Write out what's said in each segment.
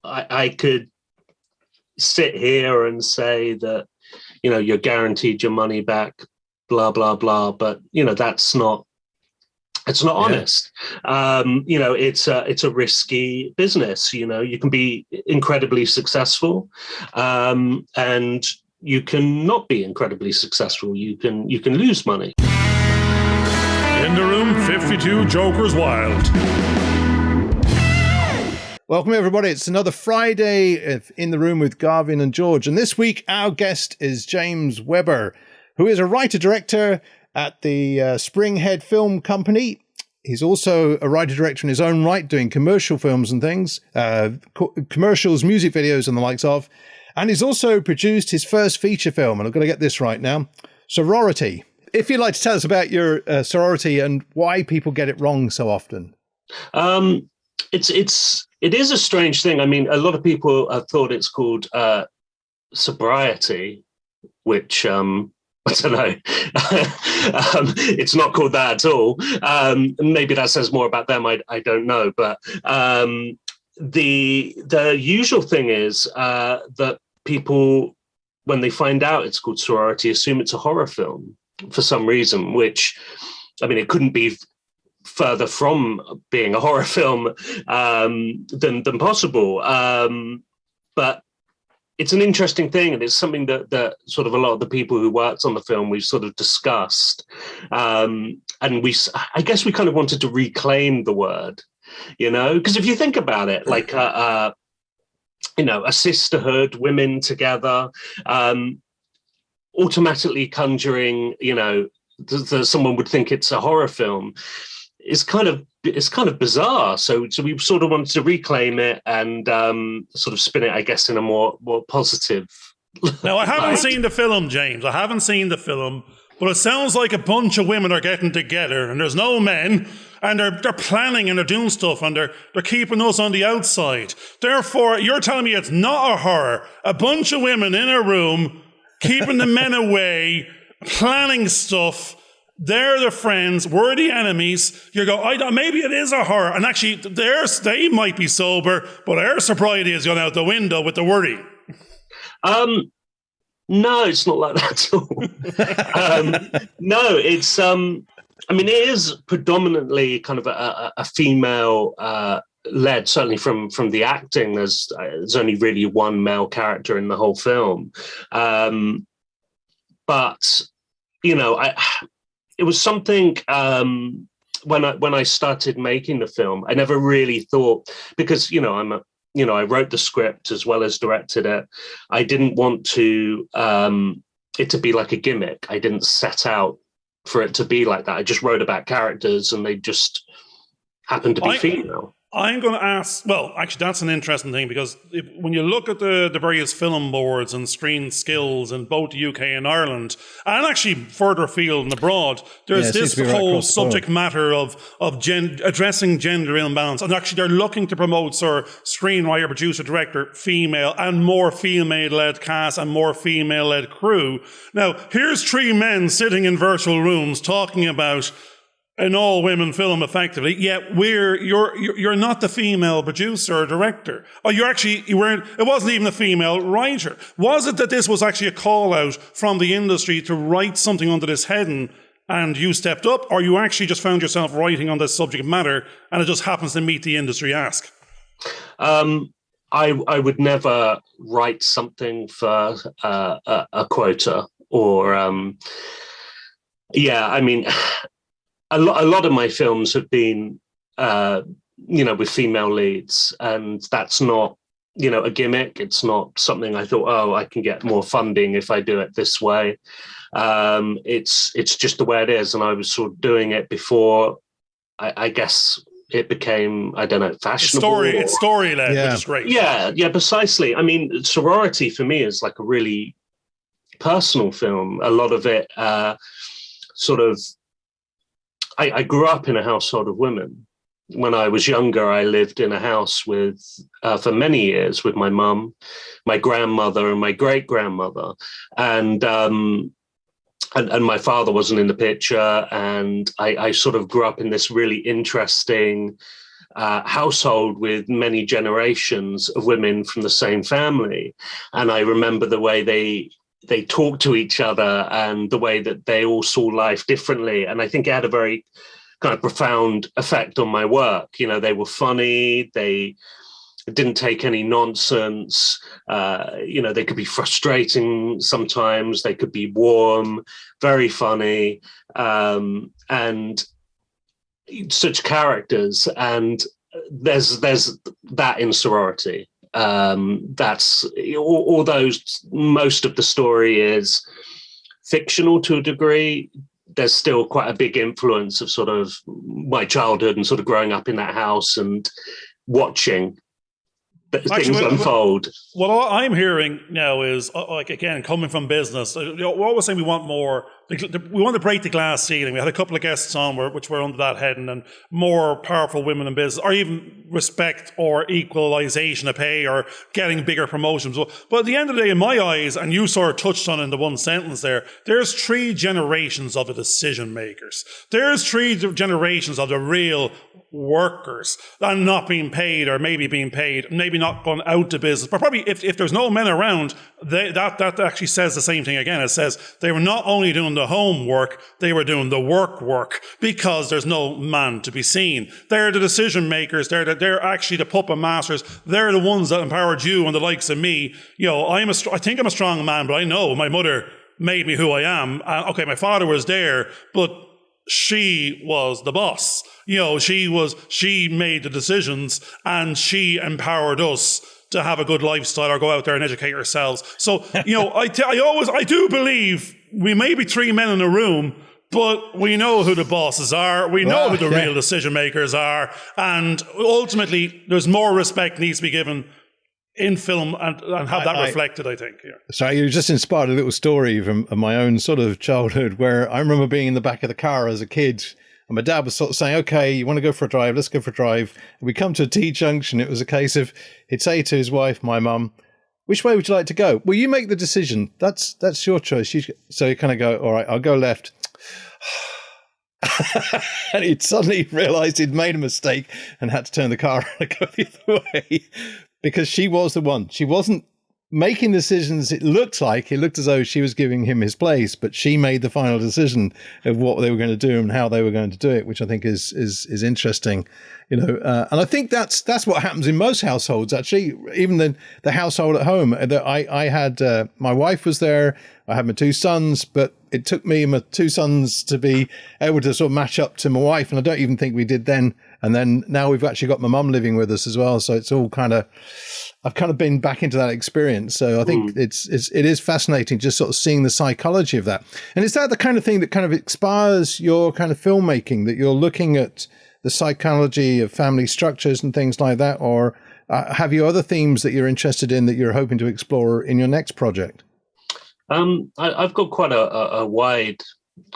I could sit here and say that, you're guaranteed your money back, blah, blah, blah. But, it's not honest. It's a risky business. You can be incredibly successful, and you can not be incredibly successful. You can lose money. In the room, 52 Jokers Wild. Welcome, everybody. It's another Friday in the room with Garvin and George. And this week, our guest is James Webber, who is a writer-director at the Springhead Film Company. He's also a writer-director in his own right, doing commercial films and things, commercials, music videos, and the likes of. And he's also produced his first feature film, and I've got to get this right now, Sorority. If you'd like to tell us about your sorority and why people get it wrong so often. It is a strange thing. I mean, a lot of people have thought it's called sobriety, which I don't know. It's not called that at all. Maybe that says more about them. I don't know. But the usual thing is that people, when they find out it's called Sorority, assume it's a horror film for some reason, which, I mean, it couldn't be further from being a horror film than possible. But it's an interesting thing, and it's something that sort of a lot of the people who worked on the film, we've sort of discussed. And I guess we kind of wanted to reclaim the word, because if you think about it, like, a sisterhood, women together, automatically conjuring, someone would think it's a horror film. It's kind of bizarre. So we sort of wanted to reclaim it and sort of spin it, I guess, in a more positive. Now, I haven't seen the film, James. I haven't seen the film, but it sounds like a bunch of women are getting together, and there's no men, and they're planning and they're doing stuff, and they're keeping us on the outside. Therefore, you're telling me it's not a horror. A bunch of women in a room, keeping the men away, planning stuff. They're the friends, we're the enemies. You go, maybe it is a horror. And actually, they might be sober, but our sobriety has gone out the window with the worry. No, it's not like that at all. No, it's, it is predominantly kind of a female led, certainly from the acting. There's only really one male character in the whole film. But, it was something when I started making the film, I never really thought, because I wrote the script as well as directed it. I didn't want to it to be like a gimmick. I didn't set out for it to be like that. I just wrote about characters, and they just happened to be female. I'm going to ask, well, actually, that's an interesting thing, because when you look at the various film boards and screen skills in both the UK and Ireland, and actually further afield and abroad, there's this whole subject matter of addressing gender imbalance. And actually, they're looking to promote screenwriter, producer, director, female, and more female-led cast and more female-led crew. Now, here's three men sitting in virtual rooms talking about an all-women film, effectively, yet you're not the female producer or director. Or you weren't, it wasn't even a female writer. Was it that this was actually a call-out from the industry to write something under this heading, and you stepped up, or you actually just found yourself writing on this subject matter, and it just happens to meet the industry ask? I would never write something for a quota, or, a lot of my films have been, with female leads, and that's not, a gimmick. It's not something I thought, I can get more funding if I do it this way. It's just the way it is, and I was sort of doing it before, I guess it became, I don't know, fashionable. It's story-led, which is great. Yeah, precisely. I mean, Sorority for me is like a really personal film. A lot of it I grew up in a household of women. When I was younger, I lived in a house with, for many years, with my mum, my grandmother, and my great-grandmother. And my father wasn't in the picture. And I sort of grew up in this really interesting household with many generations of women from the same family. And I remember the way they talked to each other and the way that they all saw life differently. And I think it had a very kind of profound effect on my work. You know, they were funny, they didn't take any nonsense. You know, they could be frustrating sometimes, they could be warm, very funny, and such characters. And there's that in Sorority. That's although most of the story is fictional to a degree, there's still quite a big influence of sort of my childhood and sort of growing up in that house and watching things unfold. What I'm hearing now is, like, again, coming from business, we're always saying we want more. We want to break the glass ceiling. We had a couple of guests on which were under that heading, and more powerful women in business, or even respect or equalization of pay or getting bigger promotions. But at the end of the day, in my eyes, and you sort of touched on in the one sentence there's 3 generations of the decision makers. There's 3 generations of the real workers and not being paid, or maybe being paid, maybe not going out to business. But probably if there's no men around, that actually says the same thing again. It says they were not only doing the homework, they were doing the work, because there's no man to be seen. They're the decision makers. They're actually the puppet masters. They're the ones that empowered you and the likes of me. You know, I think I'm a strong man, but I know my mother made me who I am. Okay, my father was there, but she was the boss. You know, she made the decisions, and she empowered us to have a good lifestyle or go out there and educate ourselves. So, you know, I do believe we may be 3 men in a room, but we know who the bosses are. We know who the real decision makers are. And ultimately, there's more respect needs to be given in film and have that reflected, I think. Yeah. Sorry, you just inspired a little story from my own sort of childhood, where I remember being in the back of the car as a kid, and my dad was sort of saying, okay, you want to go for a drive? Let's go for a drive. And we come to a T-junction. It was a case of, he'd say to his wife, my mum, which way would you like to go? Well, you make the decision. That's your choice. So you kind of go, all right, I'll go left. And he'd suddenly realised he'd made a mistake and had to turn the car around and go the other way, because she was the one. She wasn't making decisions. It looked as though she was giving him his place, but she made the final decision of what they were going to do and how they were going to do it, which I think is interesting, you know. And I think that's what happens in most households, actually. Even the household at home that I had, my wife was there. I had my 2 sons, but it took me and my 2 sons to be able to sort of match up to my wife, and I don't even think we did then. And then now we've actually got my mum living with us as well, so it's all kind of, I've kind of been back into that experience. So I think it is fascinating just sort of seeing the psychology of that. And is that the kind of thing that kind of inspires your kind of filmmaking, that you're looking at the psychology of family structures and things like that? Or have you other themes that you're interested in that you're hoping to explore in your next project? I've got quite a wide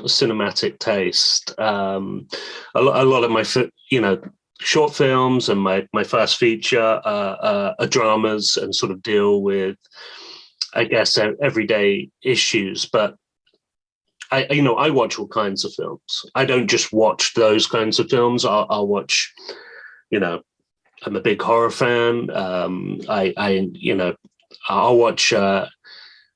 cinematic taste. A lot of my, you know, short films and my first feature are dramas and sort of deal with, I guess, everyday issues. But I watch all kinds of films. I don't just watch those kinds of films. I'll watch, you know, I'm a big horror fan. I'll watch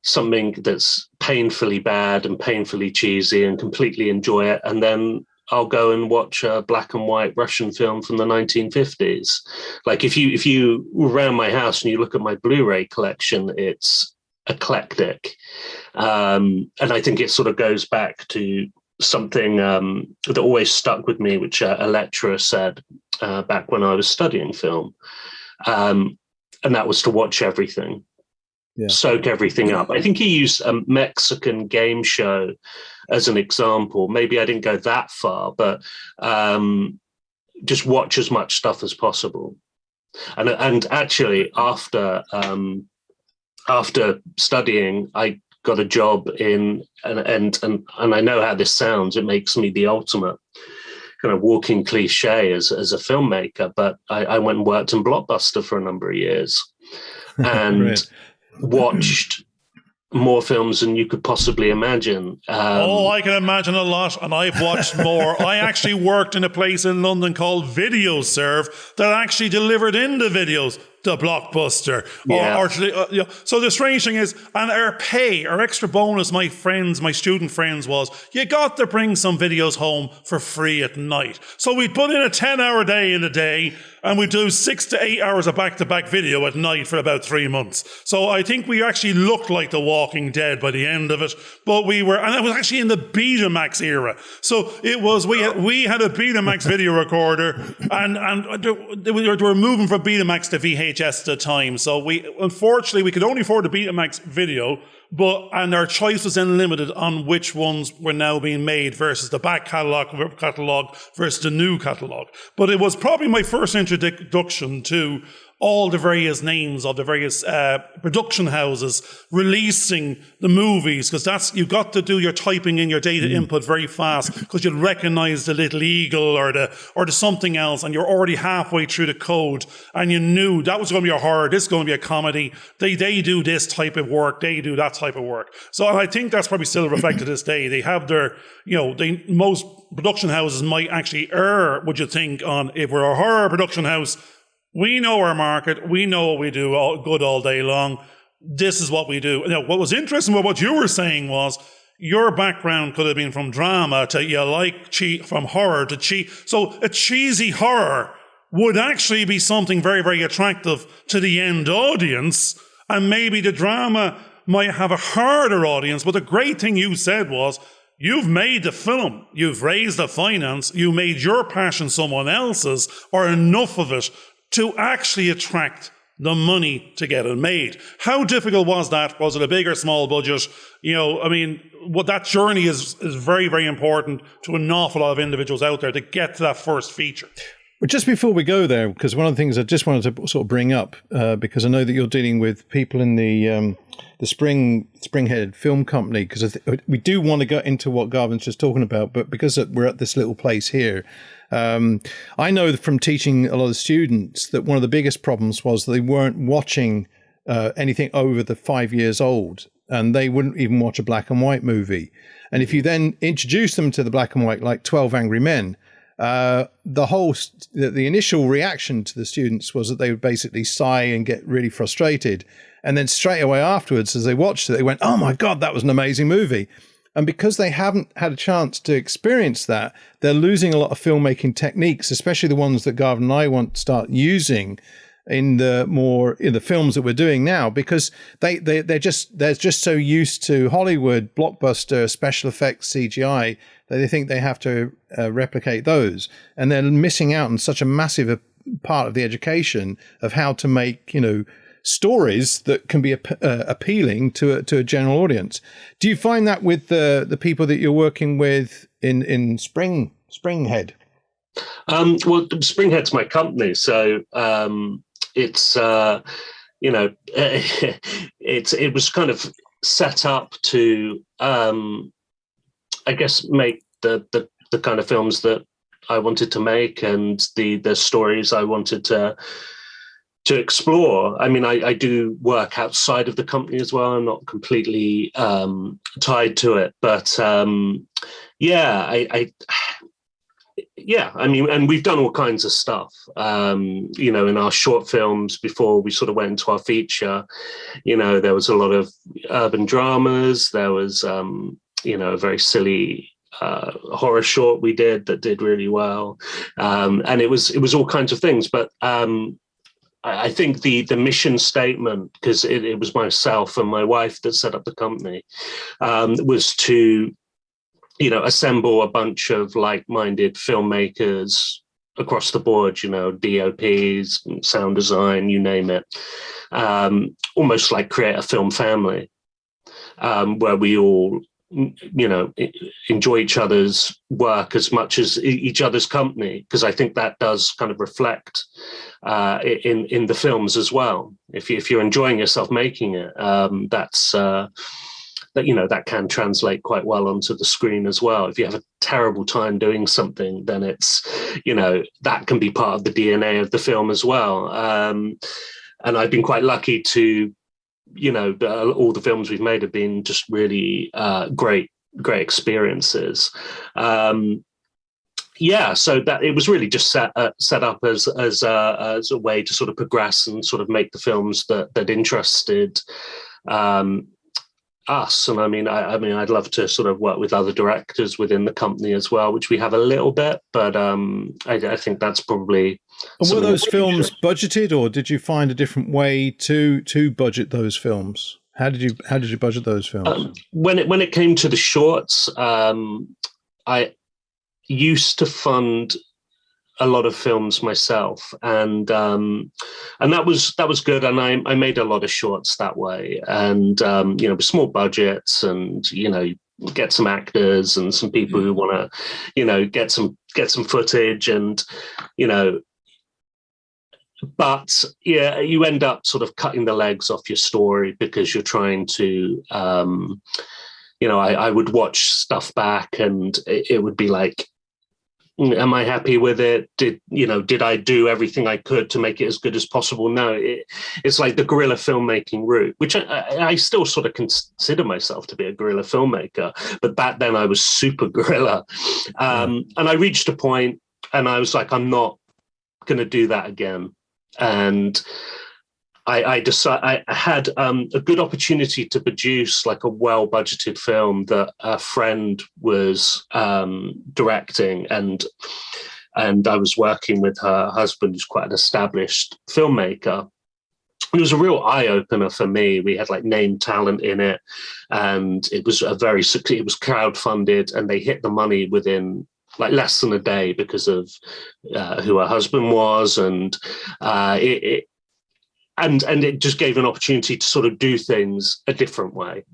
something that's painfully bad and painfully cheesy and completely enjoy it, and then I'll go and watch a black and white Russian film from the 1950s. Like if you were around my house and you look at my Blu-ray collection, it's eclectic. And I think it sort of goes back to something that always stuck with me, which a lecturer said back when I was studying film. And that was to watch everything. Yeah. Soak everything up. I think he used a Mexican game show as an example. Maybe I didn't go that far, but just watch as much stuff as possible. And actually, after studying, I got a job in, and I know how this sounds. It makes me the ultimate kind of walking cliche as a filmmaker, but I went and worked in Blockbuster for a number of years, and. Right. Watched more films than you could possibly imagine. I can imagine a lot, and I've watched more. I actually worked in a place in London called VideoServe that actually delivered in the videos. The Blockbuster. Yeah. So the strange thing is, and our extra bonus, my student friends, was you got to bring some videos home for free at night. So we'd put in a 10-hour day in the day, and we'd do 6 to 8 hours of back-to-back video at night for about 3 months. So I think we actually looked like The Walking Dead by the end of it, but and it was actually in the Betamax era. So it was, we had a Betamax video recorder, and we were moving from Betamax to VHS at the time. So unfortunately, we could only afford the Betamax video, and our choice was then limited on which ones were now being made versus the back catalogue versus the new catalogue. But it was probably my first introduction to all the various names of the various production houses releasing the movies, because you got to do your typing in your data input very fast, because you'd recognize the little eagle or the something else, and you're already halfway through the code, and you knew that was going to be a horror, this is going to be a comedy, they do this type of work, they do that type of work. So I think that's probably still reflected to this day. They have their, most production houses might actually err, would you think, on if we're a horror production house, we know our market. We know what we do all day long. This is what we do. Now, what was interesting about what you were saying was your background could have been from drama to from horror to cheat. So a cheesy horror would actually be something very, very attractive to the end audience. And maybe the drama might have a harder audience. But the great thing you said was, you've made the film, you've raised the finance, you made your passion someone else's, or enough of it to actually attract the money to get it made. How difficult was that? Was it a big or small budget? That journey is very, very important to an awful lot of individuals out there to get to that first feature. But just before we go there, because one of the things I just wanted to sort of bring up, because I know that you're dealing with people in the Springhead Film Company, because we do want to get into what Garvin's just talking about, but because we're at this little place here, I know from teaching a lot of students that one of the biggest problems was they weren't watching anything over the 5 years old, and they wouldn't even watch a black and white movie. And if you then introduce them to the black and white, like 12 Angry Men, the initial reaction to the students was that they would basically sigh and get really frustrated. And then straight away afterwards, as they watched it, they went, "Oh my God, that was an amazing movie." And because they haven't had a chance to experience that, they're losing a lot of filmmaking techniques, especially the ones that Garvin and I want to start using in the films that we're doing now, because they're just so used to Hollywood, blockbuster, special effects, CGI, that they think they have to replicate those. And they're missing out on such a massive part of the education of how to make, stories that can be appealing to a general audience. Do you find that with the people that you're working with in Springhead? Well, Springhead's my company, so it's it was kind of set up to I guess make the kind of films that I wanted to make and the stories I wanted to explore. I mean, I do work outside of the company as well. I'm not completely tied to it, but I mean, and we've done all kinds of stuff, in our short films before we sort of went into our feature. There was a lot of urban dramas. There was, a very silly horror short we did that did really well. And it was all kinds of things. But I think the mission statement, because it was myself and my wife that set up the company, was to assemble a bunch of like-minded filmmakers across the board, DOPs, sound design, you name it, almost like create a film family where we all, enjoy each other's work as much as each other's company, because I think that does kind of reflect in the films as well. If you're enjoying yourself making it, that can translate quite well onto the screen as well. If you have a terrible time doing something, then it's, that can be part of the DNA of the film as well. And I've been quite lucky to all the films we've made have been just really great experiences. So that it was really just set up as a way to sort of progress and sort of make the films that interested us. And I mean, I'd love to sort of work with other directors within the company as well, which we have a little bit, but I think that's probably. And were those films budgeted, or did you find a different way to budget those films? How did you budget those films? When it came to the shorts, I used to fund a lot of films myself, and that was good, and I made a lot of shorts that way, and with small budgets, and get some actors and some people who want to get some footage, and but you end up sort of cutting the legs off your story because you're trying to I would watch stuff back, and it would be like, am I happy with it? Did I do everything I could to make it as good as possible? No, it's like the guerrilla filmmaking route, which I still sort of consider myself to be a guerrilla filmmaker, but back then I was super guerrilla. And I reached a point and I was like, I'm not going to do that again. And I decided I had a good opportunity to produce like a well-budgeted film that a friend was directing, and I was working with her husband, who's quite an established filmmaker. It was a real eye-opener for me. We had like named talent in it, and it was it was crowdfunded, and they hit the money within like less than a day because of who her husband was, and And it just gave an opportunity to sort of do things a different way.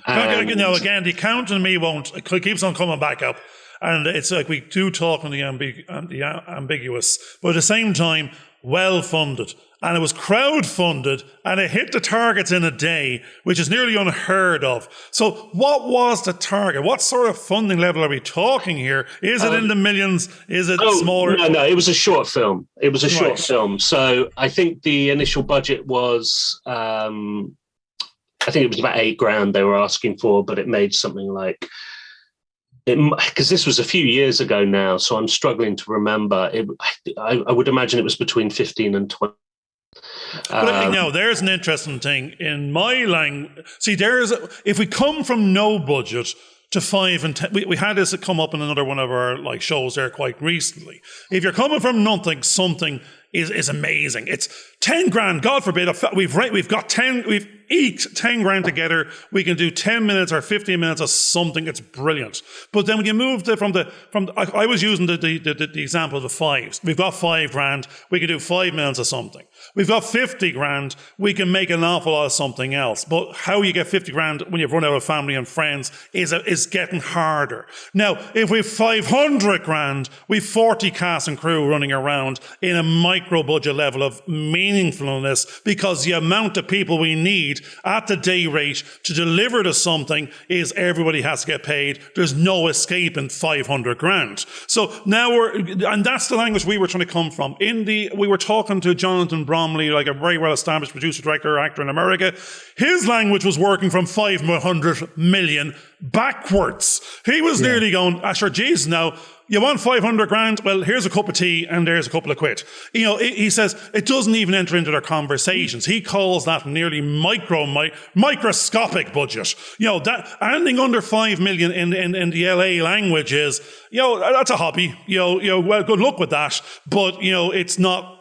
Again, the accountant in me it keeps on coming back up. And it's like we do talk on the ambiguous, but at the same time, well-funded. And it was crowd-funded, and it hit the targets in a day, which is nearly unheard of. So what was the target? What sort of funding level are we talking here? Is it in the millions? Is it smaller? No, it was a short film. It was a short film. So I think the initial budget was, I think it was about $8,000 they were asking for, but it made something like, because this was a few years ago now, so I'm struggling to remember. I would imagine it was between 15 and 20. But there's an interesting thing in my language. See, if we come from no budget to 5 and 10, we had this come up in another one of our like shows there quite recently. If you're coming from nothing, something is amazing. It's $10,000. God forbid, we've eked $10,000 together. We can do 10 minutes or 15 minutes of something. It's brilliant. But then when you move I was using the example of the fives. We've got $5,000. We can do 5 minutes of something. We've got $50,000. We can make an awful lot of something else. But how you get $50,000 when you've run out of family and friends is getting harder. Now, if we've $500,000, we've 40 cast and crew running around in a micro budget level of meaningfulness, because the amount of people we need at the day rate to deliver to something is everybody has to get paid. There's no escape in $500,000. So now and that's the language we were trying to come from. We were talking to Jonathan Bromley, like a very well-established producer, director, actor in America. His language was working from 500 million backwards. He was nearly going, sure, geez, now, you want $500,000? Well, here's a cup of tea and there's a couple of quid. He says it doesn't even enter into their conversations. He calls that nearly microscopic budget. That anything under 5 million in the LA language is, that's a hobby. Well, good luck with that. But, it's not,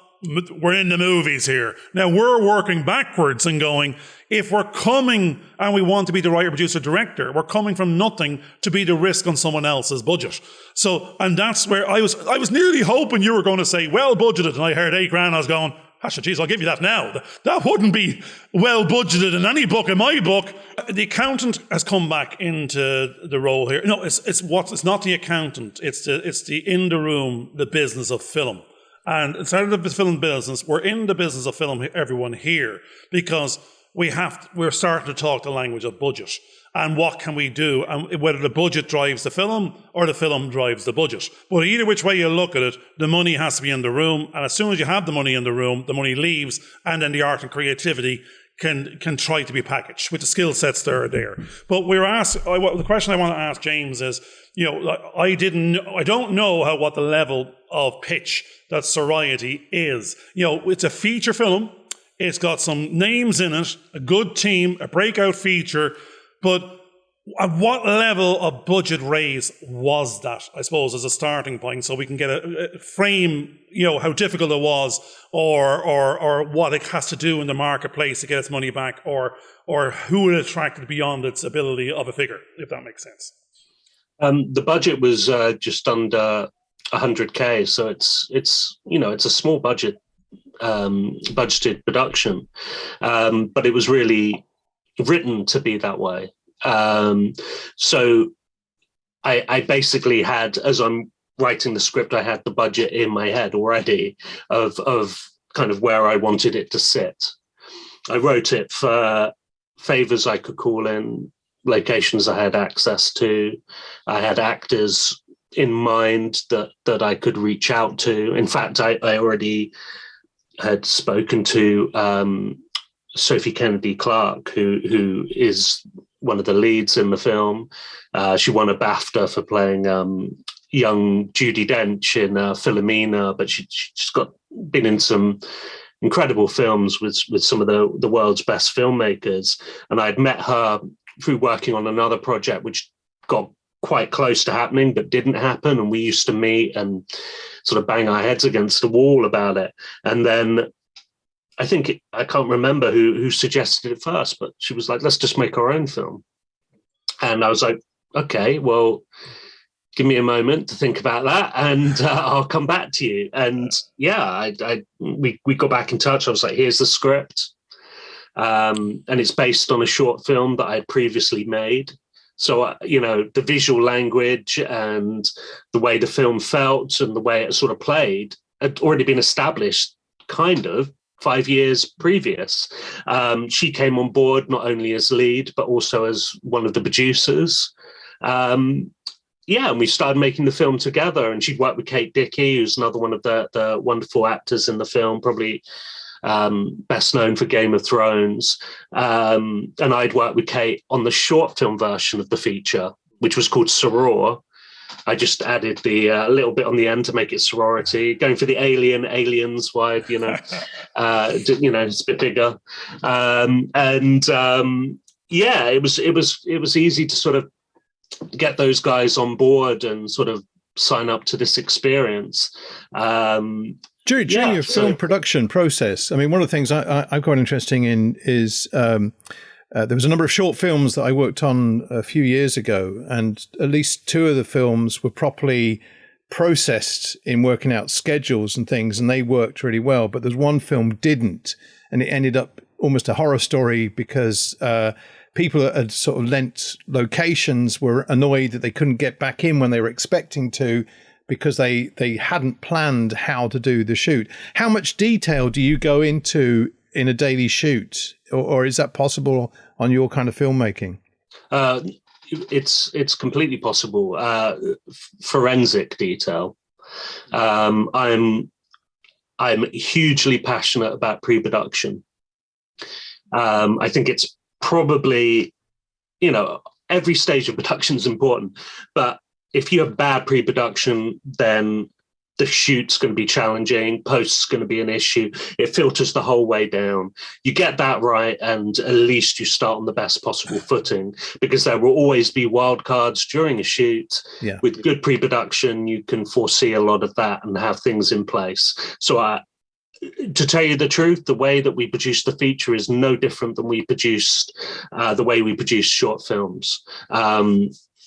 we're in the movies here. Now we're working backwards and going, if we're coming and we want to be the writer, producer, director, we're coming from nothing to be the risk on someone else's budget. So, and that's where I was nearly hoping you were going to say well budgeted, and I heard $8,000. I was going, geez, I'll give you that now. That wouldn't be well budgeted in any book. In my book, the accountant has come back into the role here. No, it's not the accountant. It's the in the room, the business of film. And instead of the film business, we're in the business of film, everyone here, because we're starting to talk the language of budget. And what can we do? And whether the budget drives the film or the film drives the budget. But either which way you look at it, the money has to be in the room. And as soon as you have the money in the room, the money leaves, and then the art and creativity can try to be packaged with the skill sets that are there. But the question I want to ask James is, I don't know what the level of pitch that Sorority is. It's a feature film. It's got some names in it, a good team, a breakout feature, but at what level of budget raise was that, I suppose, as a starting point, so we can get a frame, how difficult it was, or what it has to do in the marketplace to get its money back, or who it attracted beyond its ability of a figure, if that makes sense. The budget was just under 100K, so it's a small budget, budgeted production, but it was really written to be that way. So I basically had, as I'm writing the script, I had the budget in my head already of kind of where I wanted it to sit. I wrote it for favors I could call in, locations I had access to. I had actors in mind that I could reach out to. In fact, I already had spoken to Sophie Kennedy Clark, who is one of the leads in the film. She won a BAFTA for playing young Judi Dench in Philomena, but she's been in some incredible films with some of the world's best filmmakers. And I'd met her through working on another project, which got quite close to happening, but didn't happen. And we used to meet and sort of bang our heads against the wall about it. And then I can't remember who suggested it first, but she was like, let's just make our own film. And I was like, okay, well, give me a moment to think about that, and I'll come back to you. And yeah, we got back in touch. I was like, here's the script. And it's based on a short film that I had previously made. So, the visual language and the way the film felt and the way it sort of played had already been established kind of 5 years previous. She came on board not only as lead, but also as one of the producers. And we started making the film together, and she'd worked with Kate Dickie, who's another one of the wonderful actors in the film, probably best known for Game of Thrones. And I'd worked with Kate on the short film version of the feature, which was called Soror. I just added the little bit on the end to make it Sorority, going for the aliens wide, it's a bit bigger. It was easy to sort of get those guys on board and sort of sign up to this experience. During your film production process, I mean, one of the things I'm quite interested in is there was a number of short films that I worked on a few years ago, and at least two of the films were properly processed in working out schedules and things, and they worked really well. But there's one film didn't, and it ended up almost a horror story because people that had sort of lent locations were annoyed that they couldn't get back in when they were expecting to, because they hadn't planned how to do the shoot. How much detail do you go into in a daily shoot, or is that possible on your kind of filmmaking? It's completely possible. Forensic detail. I'm hugely passionate about pre-production. I think it's probably, every stage of production is important, but if you have bad pre-production, then the shoot's going to be challenging, post's going to be an issue. It filters the whole way down. You get that right, and at least you start on the best possible footing, because there will always be wild cards during a shoot. Yeah. With good pre-production, you can foresee a lot of that and have things in place. So to tell you the truth, the way that we produce the feature is no different than we produced the way we produce short films.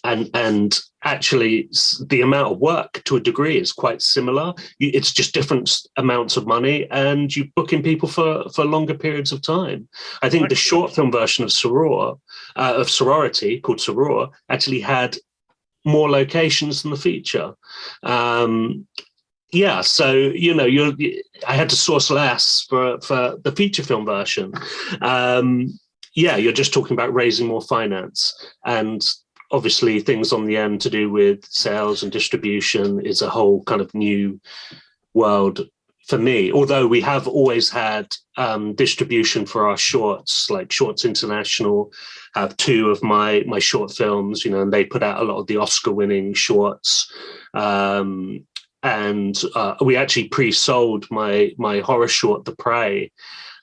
And actually, the amount of work to a degree is quite similar. It's just different amounts of money, and you book in people for longer periods of time. I think the short film version of Sorority, called Soror, actually had more locations than the feature. So I had to source less for the feature film version. You're just talking about raising more finance, and obviously things on the end to do with sales and distribution is a whole kind of new world for me, although we have always had distribution for our shorts, like Shorts International have 2 of my short films, and they put out a lot of the Oscar-winning shorts. And we actually pre-sold my horror short, The Prey,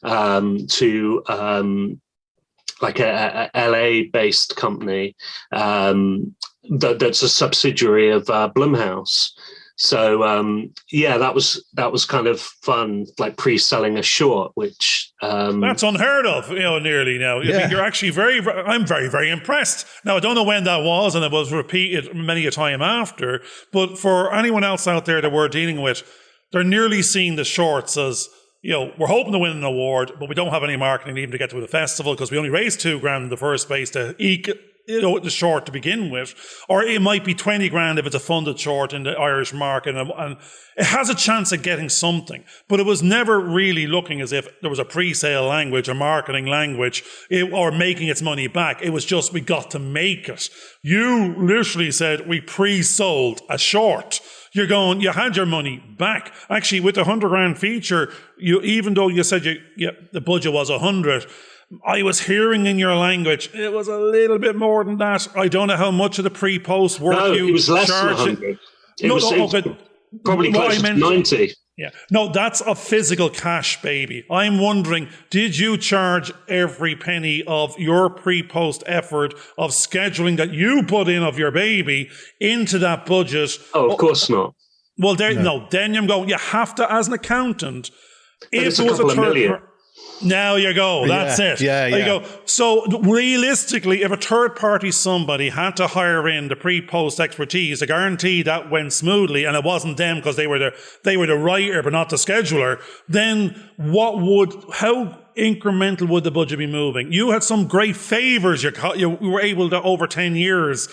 to like a LA-based company that's a subsidiary of Blumhouse. So that was kind of fun, like pre-selling a short, which that's unheard of, nearly now. Yeah. I mean, you're actually I'm very, very impressed. Now, I don't know when that was, and it was repeated many a time after. But for anyone else out there that we're dealing with, they're nearly seeing the shorts as, we're hoping to win an award, but we don't have any marketing even to get to the festival because we only raised $2,000 in the first place to eke the short to begin with, or it might be 20 grand if it's a funded short in the Irish market, and it has a chance of getting something, but it was never really looking as if there was a pre-sale language, a marketing language, or making its money back. It was just, we got to make it. You literally said, we pre-sold a short. You're going, you had your money back. Actually, with the 100 grand feature, even though you said the budget was 100, I was hearing in your language, it was a little bit more than that. I don't know how much of the pre-post work it was less than 100. It was probably close to 90. Yeah. No, that's a physical cash, baby. I'm wondering, did you charge every penny of your pre-post effort of scheduling that you put in of your baby into that budget? Oh, of course not. Well, then I'm going, you have to, as an accountant, if it was a million. Now you go. That's it. Yeah. There you go. So realistically, if a third party somebody had to hire in the pre-post expertise to guarantee that went smoothly, and it wasn't them because they were the writer but not the scheduler, then how incremental would the budget be moving? You had some great favors you were able to, over 10 years,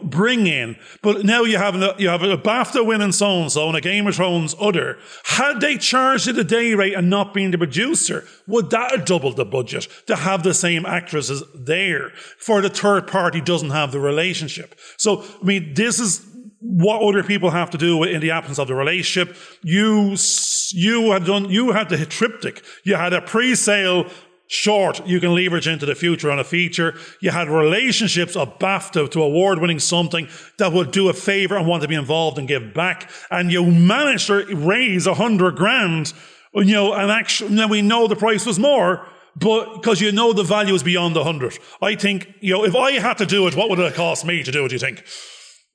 bring in. But now you have a BAFTA winning so-and-so and a Game of Thrones other. Had they charged it a day rate and not been the producer, would that have doubled the budget to have the same actresses there? For the third party doesn't have the relationship. So, I mean, this is what other people have to do in the absence of the relationship. You had the triptych. You had a pre-sale short you can leverage into the future on a feature. You had relationships of BAFTA to award-winning something that would do a favor and want to be involved and give back. And you managed to raise 100 grand, and actually, now we know the price was more, but because the value is beyond the 100. I think, if I had to do it, what would it cost me to do it, do you think?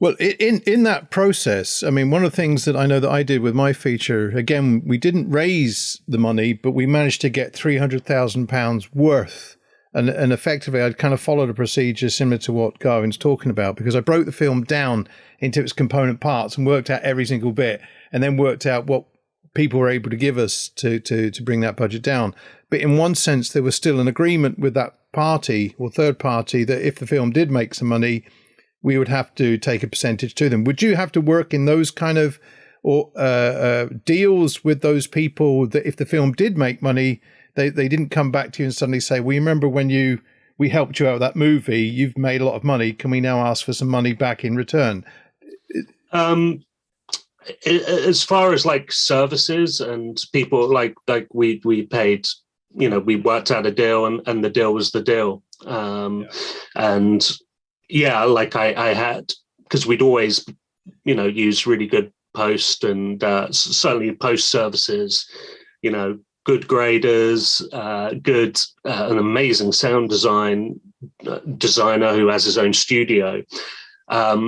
Well, in that process, I mean, one of the things that I know that I did with my feature, again, we didn't raise the money, but we managed to get £300,000 worth. And effectively, I'd kind of followed a procedure similar to what Garvin's talking about, because I broke the film down into its component parts and worked out every single bit, and then worked out what people were able to give us to bring that budget down. But in one sense, there was still an agreement with that party or third party that if the film did make some money, we would have to take a percentage to them. Would you have to work in those kind of deals with those people that if the film did make money, they didn't come back to you and suddenly say, well, you remember when we helped you out with that movie, you've made a lot of money, can we now ask for some money back in return? As far as like services and people, like we paid, we worked out a deal and the deal was the deal. And yeah, like I had, because we'd always, use really good post and certainly post services, good graders, an amazing sound designer who has his own studio. A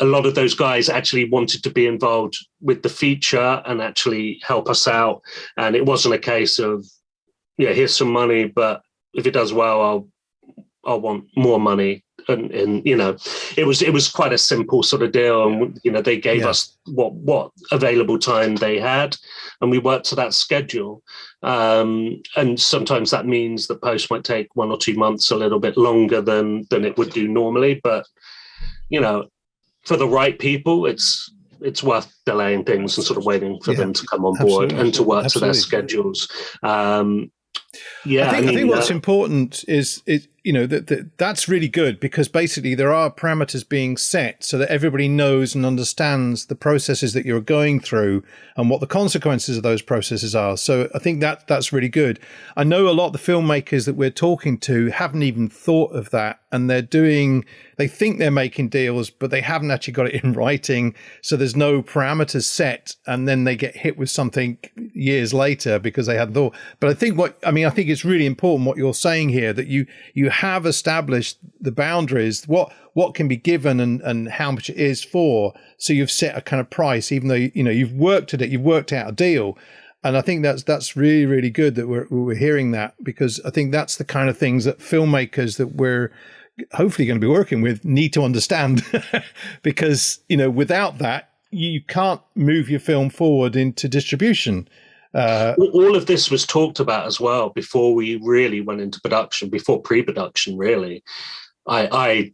lot of those guys actually wanted to be involved with the feature and actually help us out. And it wasn't a case of, here's some money, but if it does well, I'll want more money. And it was quite a simple sort of deal. And, they gave us what available time they had, and we worked to that schedule. And sometimes that means the post might take 1 or 2 months, a little bit longer than it would do normally. But, for the right people, it's worth delaying things and sort of waiting for them to come on board and to work to their schedules. I think what's important is that's really good, because basically there are parameters being set so that everybody knows and understands the processes that you're going through and what the consequences of those processes are. So I think that's really good. I know a lot of the filmmakers that we're talking to haven't even thought of that, and they think they're making deals, but they haven't actually got it in writing. So there's no parameters set, and then they get hit with something years later because they hadn't thought. But I think it's really important what you're saying here, that you have established the boundaries, what can be given and how much it is for. So you've set a kind of price, even though you've worked at it, you've worked out a deal. And I think that's really, really good that we're hearing that, because I think that's the kind of things that filmmakers that we're hopefully going to be working with need to understand, because without that you can't move your film forward into distribution. All of this was talked about as well before we really went into production, before pre-production really. I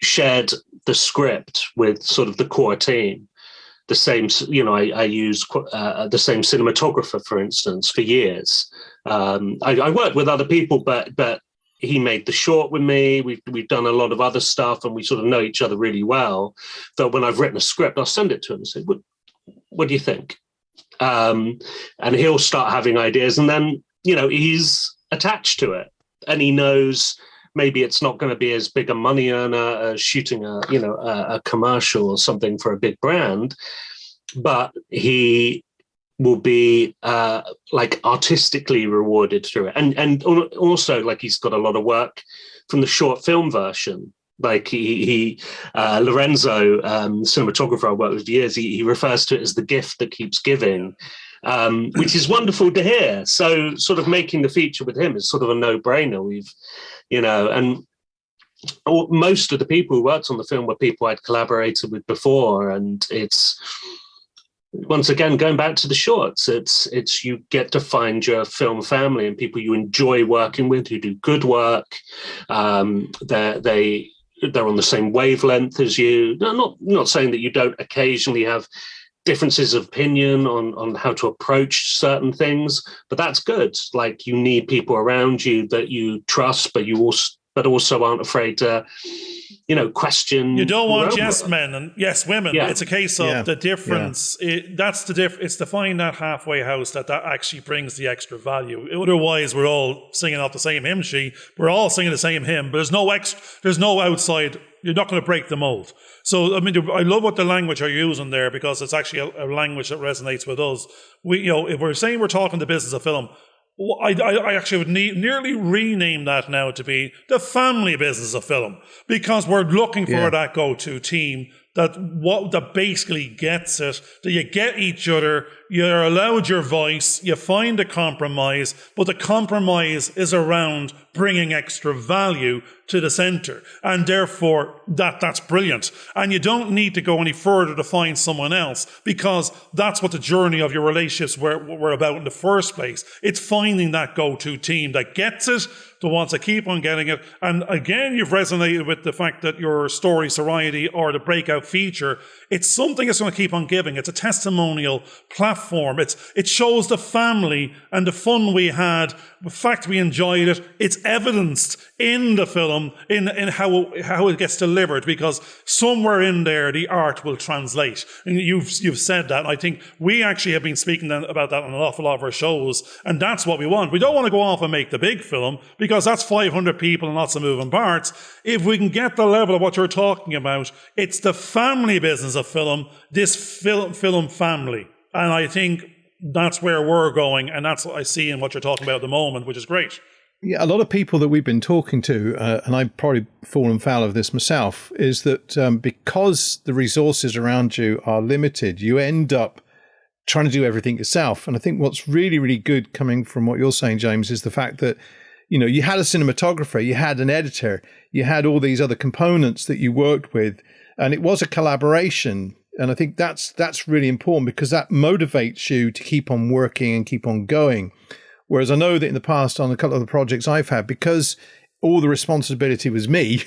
shared the script with sort of the core team. The same, I used the same cinematographer, for instance, for years. I worked with other people, but he made the short with me. We've done a lot of other stuff, and we sort of know each other really well. That when I've written a script, I'll send it to him and say, "What do you think?" And he'll start having ideas, and then he's attached to it, and he knows maybe it's not going to be as big a money earner as shooting a commercial or something for a big brand, but he will be artistically rewarded through it, and also he's got a lot of work from the short film version. He Lorenzo, cinematographer I worked with for years, he refers to it as the gift that keeps giving, which is wonderful to hear. So sort of making the feature with him is sort of a no-brainer. And most of the people who worked on the film were people I'd collaborated with before, and it's, once again, going back to the shorts, it's you get to find your film family and people you enjoy working with, who do good work. They're on the same wavelength as you. Not saying that you don't occasionally have differences of opinion on how to approach certain things, but that's good. You need people around you that you trust, but also aren't afraid to question. You don't want yes men and yes women. Yeah. It's a case of the difference. Yeah. It's to find that halfway house that actually brings the extra value. Otherwise, we're all singing off the same hymn sheet. We're all singing the same hymn, but there's no outside. You're not going to break the mold. So, I love what the language you're using there, because it's actually a language that resonates with us. If we're saying we're talking the business of film, I actually would nearly rename that now to be the family business of film, because we're looking for that go-to team that basically gets it, that you get each other, you're allowed your voice, you find a compromise, but the compromise is around bringing extra value to the center. And therefore, that's brilliant. And you don't need to go any further to find someone else, because that's what the journey of your relationships were about in the first place. It's finding that go-to team that gets it, that wants to keep on getting it. And again, you've resonated with the fact that your story, Sorority, or the breakout feature, it's something that's going to keep on giving. It's a testimonial platform. It shows the family and the fun we had, the fact we enjoyed it. It's evidenced in the film, in how it gets delivered, because somewhere in there the art will translate. And you've said that. I think we actually have been speaking about that on an awful lot of our shows, and that's what we want. We don't want to go off and make the big film, because that's 500 people and lots of moving parts. If we can get the level of what you're talking about, it's the family business of film, this film family. And I think that's where we're going, and that's what I see in what you're talking about at the moment, which is great. Yeah, a lot of people that we've been talking to, and I've probably fallen foul of this myself, is that because the resources around you are limited, you end up trying to do everything yourself. And I think what's really, really good coming from what you're saying, James, is the fact that you had a cinematographer, you had an editor, you had all these other components that you worked with, and it was a collaboration. And I think that's really important, because that motivates you to keep on working and keep on going. Whereas I know that in the past, on a couple of the projects I've had, because all the responsibility was me,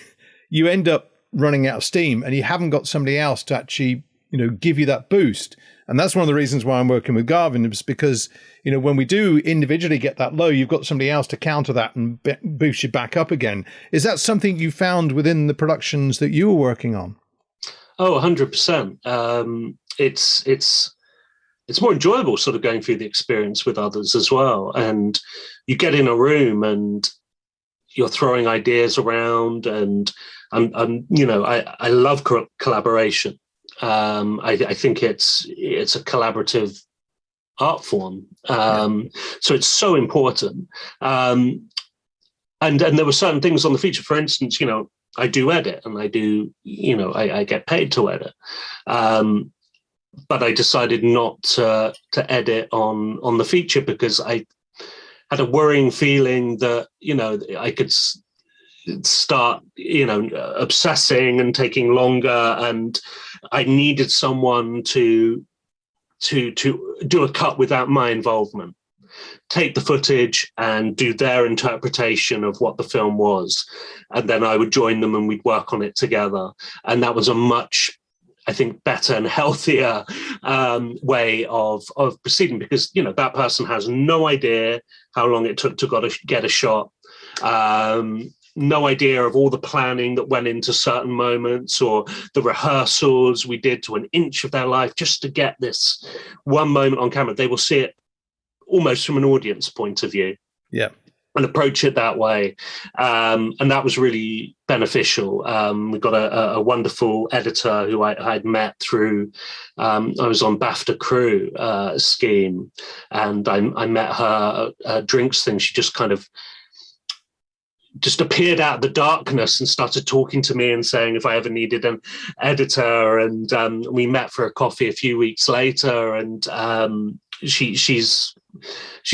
you end up running out of steam, and you haven't got somebody else to actually give you that boost. And that's one of the reasons why I'm working with Garvin, is because, when we do individually get that low, you've got somebody else to counter that and boost you back up again. Is that something you found within the productions that you were working on? Oh, 100%. It's more enjoyable sort of going through the experience with others as well. And you get in a room and you're throwing ideas around, and I love collaboration. I think it's a collaborative art form. So it's so important. And there were certain things on the feature, for instance, I do edit, and I do, I get paid to edit. But I decided not to edit on the feature because I had a worrying feeling that, I could start, obsessing and taking longer, and I needed someone to do a cut without my involvement, take the footage and do their interpretation of what the film was, and then I would join them and we'd work on it together. And that was a much, I think, better and healthier way of proceeding, because that person has no idea how long it took to get a shot, no idea of all the planning that went into certain moments, or the rehearsals we did to an inch of their life just to get this one moment on camera. They will see it almost from an audience point of view. Yeah. And approach it that way. And that was really beneficial. We got a wonderful editor who I'd met through, I was on BAFTA crew scheme, and I met her at a drinks thing. She just kind of appeared out of the darkness and started talking to me and saying if I ever needed an editor. And we met for a coffee a few weeks later, and she's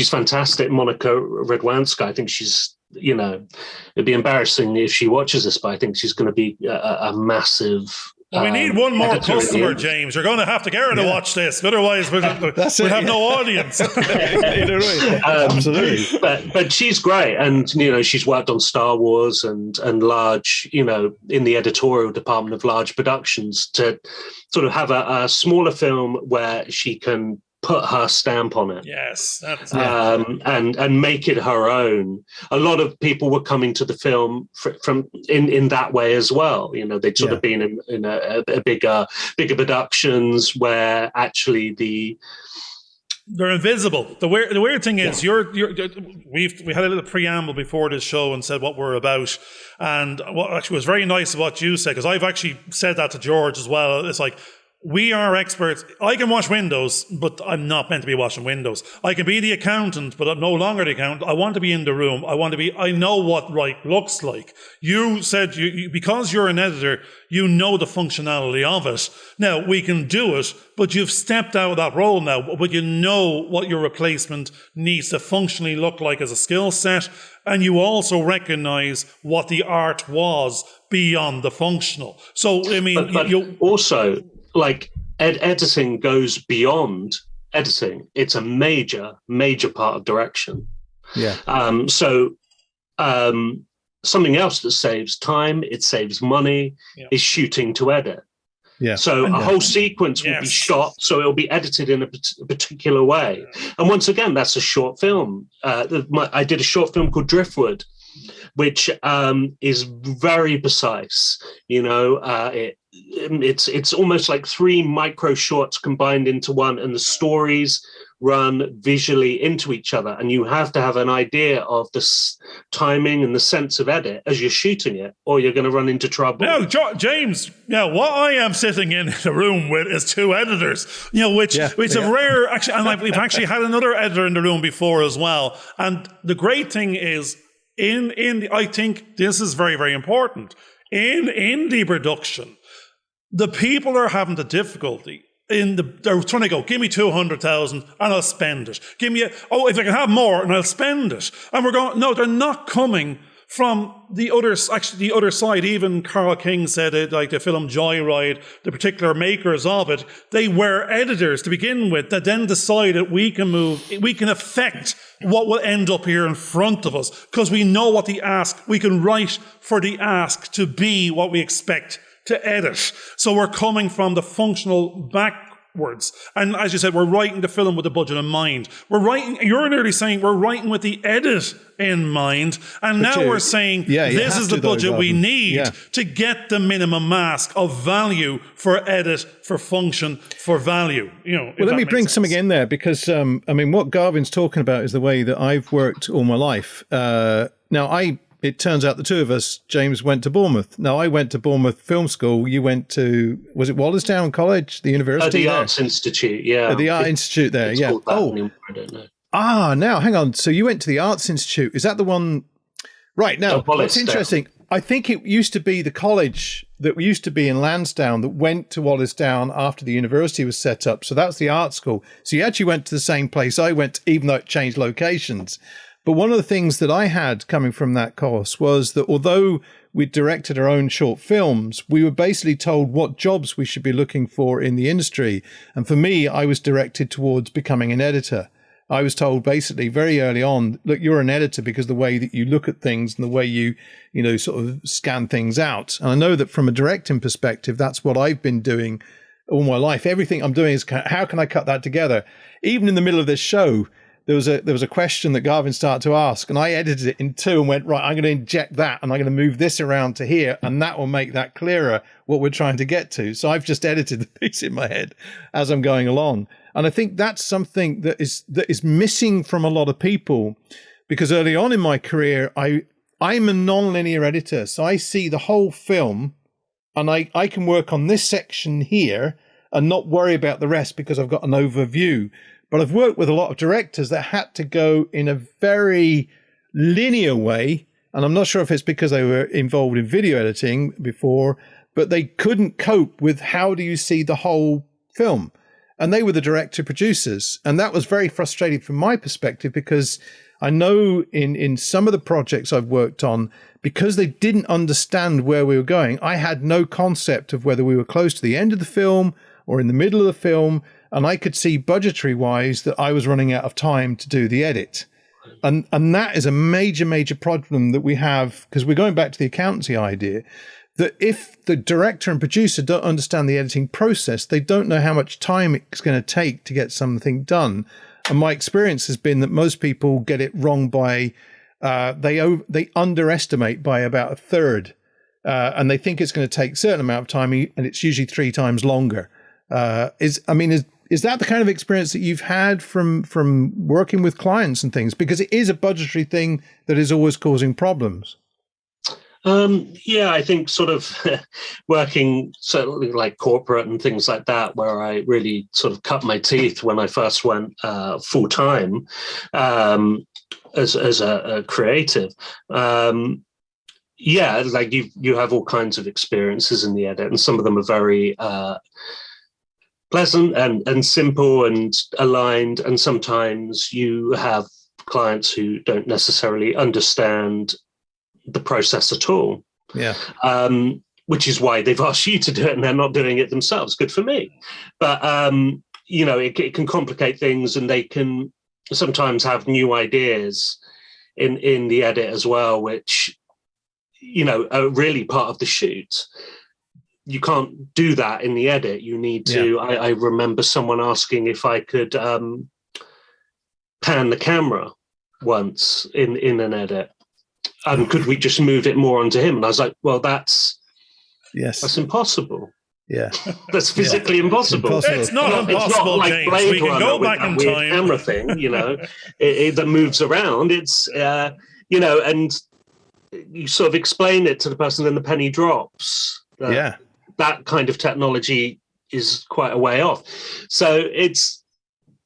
fantastic. Monica Redwanska. I think she's, it'd be embarrassing if she watches this, but I think she's going to be a massive. We need one more customer, James. You're going to have to get her to watch this, otherwise we'll have no audience. Absolutely. But she's great, and she's worked on Star Wars and large, in the editorial department of large productions, to sort of have a smaller film where she can put her stamp on it. Yes, and make it her own. A lot of people were coming to the film from in that way as well. They'd sort of been in a bigger productions where actually they're invisible. The weird thing is, we had a little preamble before this show and said what we're about, and what actually was very nice of what you said, because I've actually said that to George as well. It's like, we are experts. I can watch windows, but I'm not meant to be watching windows. I can be the accountant, but I'm no longer the accountant. I want to be in the room. I know what right looks like. You said, because you're an editor, you know the functionality of it. Now, we can do it, but you've stepped out of that role now, but you know what your replacement needs to functionally look like as a skill set, and you also recognize what the art was beyond the functional. So, I mean, but also, like, editing goes beyond editing. It's a major part of direction. Yeah. Something else that saves time, it saves money, is shooting to edit. Yeah. So a whole sequence will be shot, so it'll be edited in a particular way. And once again, that's a short film. I did a short film called Driftwood, which is very precise. It's almost like 3 micro shorts combined into one, and the stories run visually into each other, and you have to have an idea of the timing and the sense of edit as you're shooting it, or you're going to run into trouble. Now, James, what I am sitting in the room with is 2 editors, which a rare, actually, and we've actually had another editor in the room before as well. And the great thing is, I think this is very, very important. In indie production, the people are having the difficulty they're trying to go, give me 200,000 and I'll spend it. Give me if I can have more and I'll spend it. And we're going, no, they're not coming from the other side. Even Carl King said it, like the film Joyride, the particular makers of it, they were editors to begin with that then decided we can affect what will end up here in front of us, because we know what we can write for the ask to be what we expect to edit. So we're coming from the functional backwards. And as you said, we're writing the film with the budget in mind. You're nearly saying we're writing with the edit in mind. And now we're saying this is the budget we need to get the minimum mask of value for edit, for function, for value. Well, let me bring something in there because, what Garvin's talking about is the way that I've worked all my life. It turns out the two of us, James, went to Bournemouth. Now, I went to Bournemouth Film School. You went to, was it Wallerstown College, the university? The Arts Institute, yeah. The Art Institute there, yeah. Anymore, I don't know. Now, hang on. So you went to the Arts Institute. Is that the one? Right, now, what's interesting, I think it used to be the college that used to be in Lansdowne that went to Wallerstown after the university was set up. So that's the art school. So you actually went to the same place I went, even though it changed locations. But one of the things that I had coming from that course was that although we directed our own short films, we were basically told what jobs we should be looking for in the industry. And for me, I was directed towards becoming an editor. I was told basically very early on, look, you're an editor because the way that you look at things and the way you sort of scan things out. And I know that from a directing perspective, that's what I've been doing all my life. Everything I'm doing is how can I cut that together? Even in the middle of this show, there was a question that Garvin started to ask, and I edited it in two and went, right, I'm going to inject that and I'm going to move this around to here, and that will make that clearer what we're trying to get to. So I've just edited the piece in my head as I'm going along. And I think that's something that is missing from a lot of people, because early on in my career, I'm a non-linear editor. So I see the whole film and I can work on this section here and not worry about the rest because I've got an overview. But I've worked with a lot of directors that had to go in a very linear way. And I'm not sure if it's because they were involved in video editing before, but they couldn't cope with how do you see the whole film. And they were the director producers. And that was very frustrating from my perspective, because I know in some of the projects I've worked on, because they didn't understand where we were going, I had no concept of whether we were close to the end of the film or in the middle of the film. And I could see budgetary wise that I was running out of time to do the edit. And that is a major, major problem that we have, because we're going back to the accountancy idea, that if the director and producer don't understand the editing process, they don't know how much time it's going to take to get something done. And my experience has been that most people get it wrong by, they underestimate by about a third. And they think it's going to take a certain amount of time, and it's usually 3 times longer. Is that the kind of experience that you've had from working with clients and things? Because it is a budgetary thing that is always causing problems. I think sort of working certainly like corporate and things like that, where I really sort of cut my teeth when I first went full time as a creative. Like you have all kinds of experiences in the edit, and some of them are very pleasant and simple and aligned, and sometimes you have clients who don't necessarily understand the process at all. Which is why they've asked you to do it and they're not doing it themselves. Good for me. But it can complicate things, and they can sometimes have new ideas in the edit as well, which are really part of the shoot. You can't do that in the edit. You need to, I remember someone asking if I could pan the camera once in an edit. Could we just move it more onto him? And I was like, well, that's impossible. Yeah. That's physically impossible. It's not impossible, it's not like James. Blade We can go back in time. Camera thing, it that moves around. It's, and you sort of explain it to the person, then the penny drops. That kind of technology is quite a way off. So it's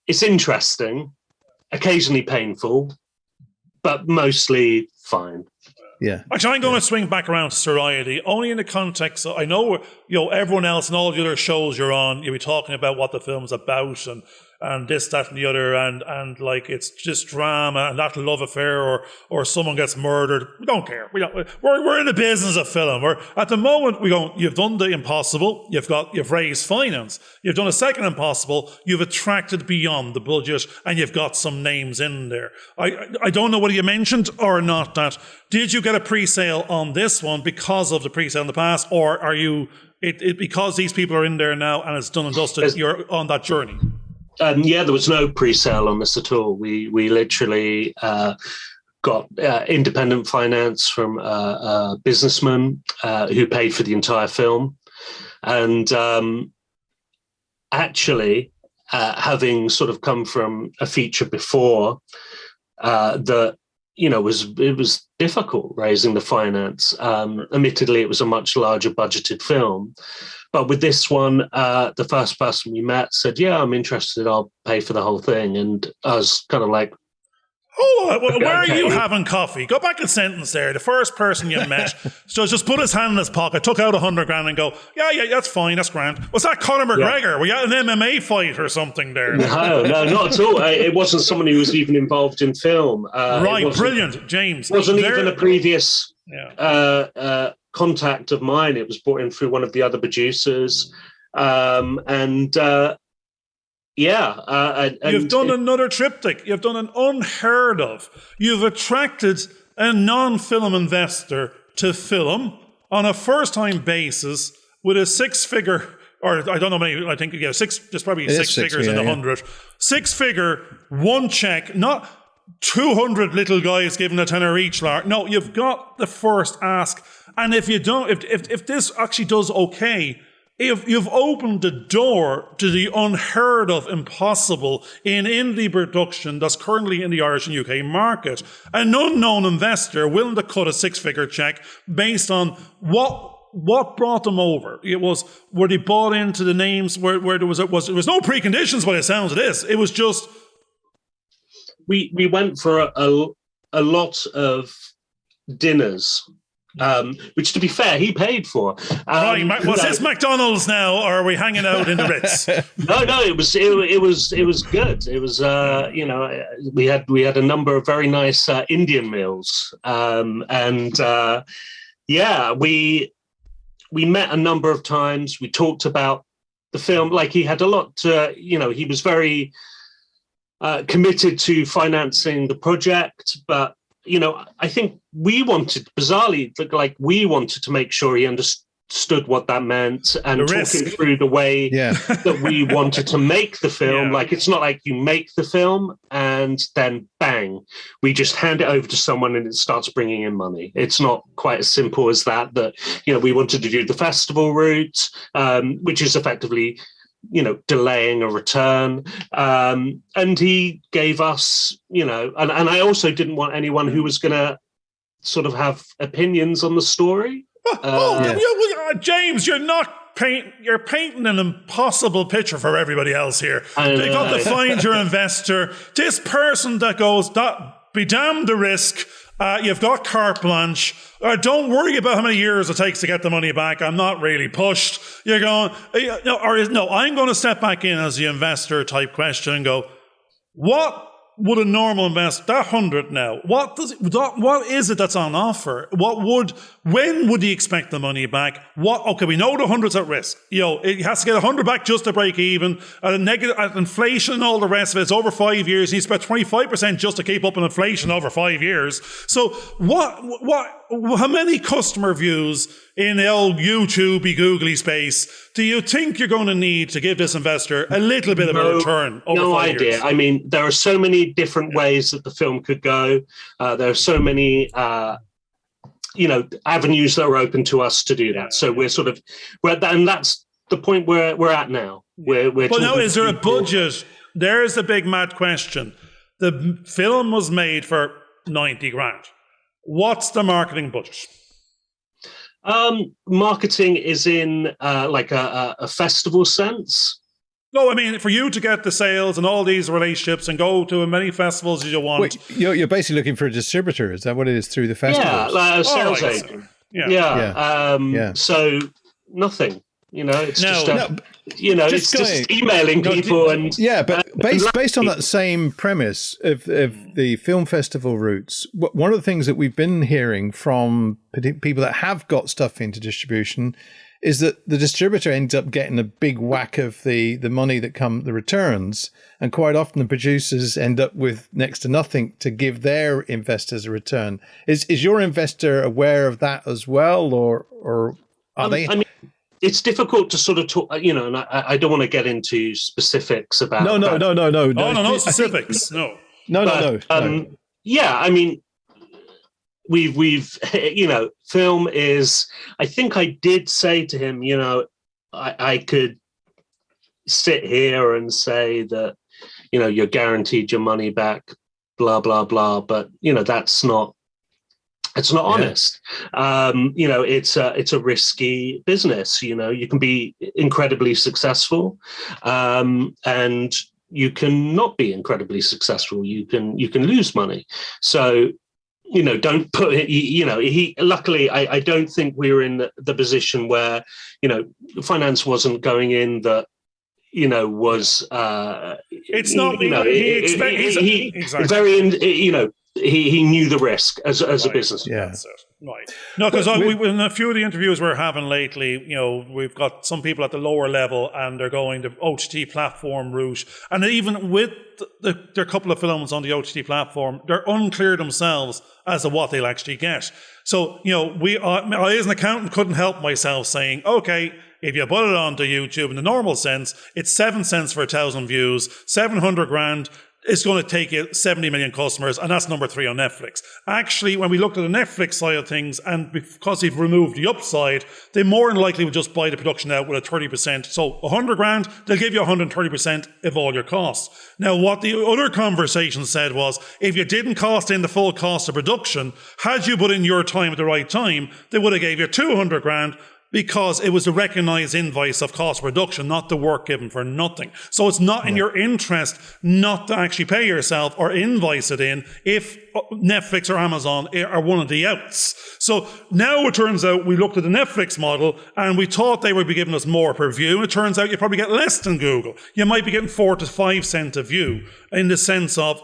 interesting, occasionally painful, but mostly fine. Yeah. Actually, I'm going to swing back around to Sorority, only in the context of, I know, everyone else and all the other shows you're on, you'll be talking about what the film's about and this, that, and the other, and like it's just drama and that love affair, or someone gets murdered. We don't care. We're in the business of film. Or at the moment, you've done the impossible. You've raised finance. You've done a second impossible. You've attracted beyond the budget, and you've got some names in there. I don't know whether you mentioned or not that. Did you get a pre-sale on this one because of the pre-sale in the past, or are you because these people are in there now and it's done and dusted, you're on that journey. Yeah, there was no pre-sale on this at all. We literally got independent finance from a businessman who paid for the entire film. And actually, having sort of come from a feature before, that, you know, it was difficult raising the finance. Admittedly, it was a much larger budgeted film. But with this one, the first person we met said, yeah, I'm interested. I'll pay for the whole thing. And I was kind of like, where are you having coffee? Go back a sentence there. The first person you met so just put his hand in his pocket, took out $100,000 and go, yeah, that's fine, that's grand. Was that Conor McGregor? Yeah. Were you at an MMA fight or something there? No, not at all. It wasn't someone who was even involved in film. Right, brilliant, James. It wasn't even a previous contact of mine. It was brought in through one of the other producers. You've done another triptych. You've done an unheard of. You've attracted a non-film investor to film on a first-time basis with a six-figure, or I don't know many, I think there's probably six figures in 100. Six-figure, one check, not 200 little guys giving a tenner each. No, you've got the first ask. And if you don't, if this actually does okay, you've opened the door to the unheard of impossible in indie production that's currently in the Irish and UK market. An unknown investor willing to cut a six-figure check based on what brought them over. Were they bought into the names where there was no preconditions by the sounds of this. It was just we went for a lot of dinners. Which, to be fair, he paid for. Right, was this McDonald's now, or are we hanging out in the Ritz? No, it was good. It was, we had a number of very nice Indian meals, we met a number of times. We talked about the film. Like, he had a lot to, he was very committed to financing the project, but I think we wanted to make sure he understood what that meant and talk him through the way that we wanted to make the film. Yeah. Like, it's not like you make the film and then bang, we just hand it over to someone and it starts bringing in money. It's not quite as simple as that, we wanted to do the festival route, which is effectively delaying a return. And he gave us, and I also didn't want anyone who was going to sort of have opinions on the story. James, you're painting an impossible picture for everybody else here. They've got to find your investor. This person that goes, be damned the risk. You've got carte blanche. Don't worry about how many years it takes to get the money back. I'm not really pushed. You're going, I'm going to step back in as the investor type question and go, what would a normal investor, that 100 now, what is it that's on offer? When would he expect the money back? Okay, we know the 100's at risk. It has to get 100 back just to break even. At inflation and all the rest of it, it's over 5 years. He spent 25% just to keep up in inflation over 5 years. So how many customer views in the old YouTube-y googly space do you think you're going to need to give this investor a little bit of a return over 5 years? I mean, there are so many different ways that the film could go. There are so many, avenues that are open to us to do that. So and that's the point where we're at now. But now, is there a budget? There's the big mad question. The film was made for 90 grand. What's the marketing budget? Marketing is in like a festival sense. No, I mean, for you to get the sales and all these relationships and go to as many festivals as you want. Wait, you're basically looking for a distributor. Is that what it is through the festivals? Yeah, like a sales agent. Yeah. So nothing. It's just emailing people but based on that same premise of the film festival routes, one of the things that we've been hearing from people that have got stuff into distribution is that the distributor ends up getting a big whack of the money that the returns, and quite often the producers end up with next to nothing to give their investors a return. Is your investor aware of that as well, or are they? it's difficult to sort of talk, and I don't want to get into specifics about. No. No specifics. No. Yeah, I mean, we've film is. I think I did say to him, I could sit here and say that, you're guaranteed your money back, blah blah blah, but that's not. It's not honest. It's a risky business. You can be incredibly successful, and you can not be incredibly successful. You can lose money. So, don't put it. He luckily, I don't think we were in the position where finance wasn't going in that. Was it's not. He's very he knew the risk as a business. Yeah. That's it. Right. No, because in a few of the interviews we're having lately, we've got some people at the lower level and they're going the OTT platform route. And even with their couple of films on the OTT platform, they're unclear themselves as to what they'll actually get. So, I as an accountant couldn't help myself saying, okay, if you put it onto YouTube in the normal sense, it's 7 cents for 1,000 views, 700 grand. It's going to take you 70 million customers, and that's number 3 on Netflix. Actually, when we looked at the Netflix side of things, and because they've removed the upside, they more than likely would just buy the production out with a 30%. So 100 grand, they'll give you 130% of all your costs. Now, what the other conversation said was, if you didn't cost in the full cost of production, had you put in your time at the right time, they would have gave you 200 grand, because it was the recognised invoice of cost reduction, not the work given for nothing. So it's not in your interest not to actually pay yourself or invoice it in if Netflix or Amazon are one of the outs. So now it turns out we looked at the Netflix model and we thought they would be giving us more per view. And it turns out you probably get less than Google. You might be getting 4 to 5 cents a view in the sense of,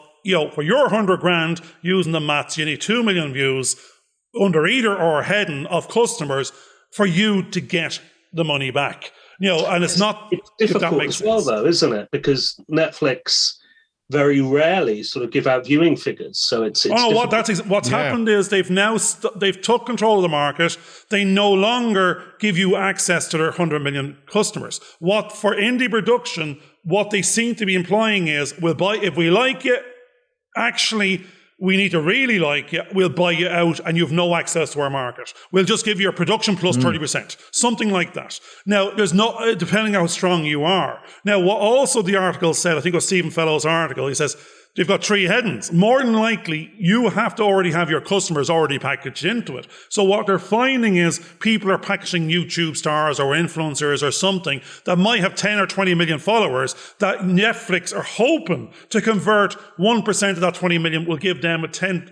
for your 100 grand, using the maths, you need 2 million views under either or heading of customers for you to get the money back. And it's difficult as well, though, isn't it? Because Netflix very rarely sort of give out viewing figures. So it's what's happened is they've now they've took control of the market. They no longer give you access to their 100 million customers. What for indie production, what they seem to be implying is, we'll buy if we like you. Actually, we need to really like you. We'll buy you out and you have no access to our market. We'll just give you a production plus 30%, something like that. Now, there's no, depending on how strong you are. Now, what also the article said, I think it was Stephen Fellowes' article, he says, they've got 3 headings. More than likely, you have to already have your customers already packaged into it. So what they're finding is people are packaging YouTube stars or influencers or something that might have 10 or 20 million followers that Netflix are hoping to convert 1% of that 20 million will give them a 10